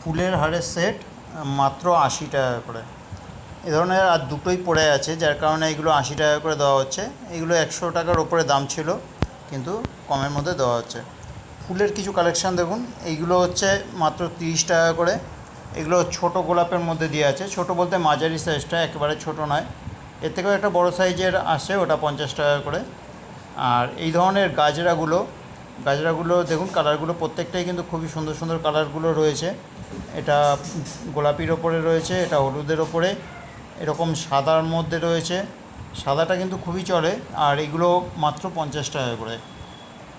ফুলের হারের সেট মাত্র 80 টাকা করে। এ ধরনের আর দুটোই পড়ে আছে, যার কারণে এগুলো 80 টাকা করে দেওয়া হচ্ছে। এগুলো 100 টাকার ওপরে দাম ছিল, কিন্তু কমের মধ্যে দেওয়া হচ্ছে। ফুলের কিছু কালেকশান দেখুন, এইগুলো হচ্ছে মাত্র 30 টাকা করে। এগুলো ছোট গোলাপের মধ্যে দিয়ে আছে, ছোট বলতে মাঝারি সাইজটা, একেবারে ছোট নয়। এর থেকেও একটা বড় সাইজের আসে, ওটা 50 টাকা করে। আর এই ধরনের গাজরাগুলো দেখুন, কালারগুলো প্রত্যেকটাই কিন্তু খুবই সুন্দর সুন্দর কালারগুলো রয়েছে। এটা গোলাপির ওপরে রয়েছে, এটা হলুদের ওপরে, এরকম সাদার মধ্যে রয়েছে। সাদাটা কিন্তু খুবই চলে। আর এগুলো মাত্র 50 টাকা করে।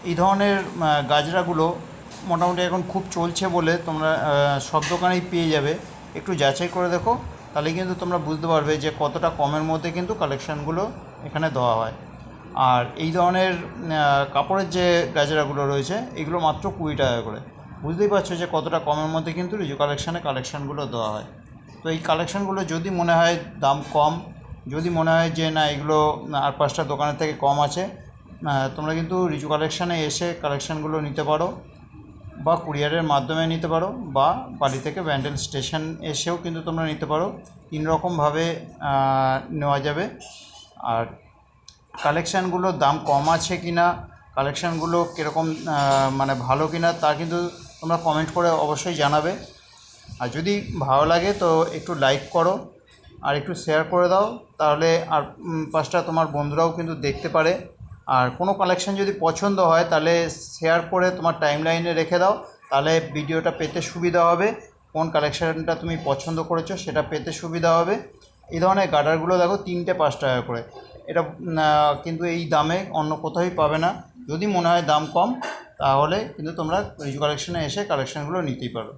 এই ধরনের গাজরাগুলো মোটামুটি এখন খুব চলছে বলে তোমরা সব দোকানেই পেয়ে যাবে। একটু যাচাই করে দেখো, তাহলে কিন্তু তোমরা বুঝতে পারবে যে কতটা কমের মধ্যে কিন্তু কালেকশানগুলো এখানে দেওয়া হয়। আর এই ধরনের কাপড়ের যে গাজরাগুলো রয়েছে, এগুলো মাত্র 20 টাকা করে। বুঝতেই পারছো যে কতটা কমের মধ্যে কিন্তু রিজু কালেকশানগুলো দেওয়া হয়। তো এই কালেকশানগুলো যদি মনে হয় দাম কম, যদি মনে হয় যে না এগুলো আর 5টা দোকানের থেকে কম আছে, তোমরা কিন্তু রিজু কালেকশানে এসে কালেকশানগুলো নিতে পারো, বা কুরিয়ারের মাধ্যমে নিতে পারো, বা বাড়ি থেকে ব্যান্ডেল স্টেশন এসেও কিন্তু তোমরা নিতে পারো। 3 রকমভাবে নেওয়া যাবে। আর কালেকশানগুলোর দাম কম আছে কি না, কালেকশানগুলো কীরকম মানে ভালো কি না, তা কিন্তু তোমরা কমেন্ট করে অবশ্যই জানাবে। আর যদি ভালো লাগে তো একটু লাইক করো, আর একটু শেয়ার করে দাও, তাহলে আর 5টা তোমার বন্ধুরাও কিন্তু দেখতে পারে। আর কোনো কালেকশান যদি পছন্দ হয়, তাহলে শেয়ার করে তোমার টাইমলাইনে রেখে দাও, তাহলে ভিডিওটা পেতে সুবিধা হবে। কোন কালেকশানটা তুমি পছন্দ করেছো সেটা পেতে সুবিধা হবে। এই ধরনের গার্ডারগুলো দেখো, 3টে 5 টাকা করে। এটা কিন্তু এই দামে অন্য কোথাওই পাবে না। যদি মনে হয় দাম কম, তাহলে কিন্তু তোমরা রিজু কালেকশানে এসে কালেকশানগুলো নিতেই পারো।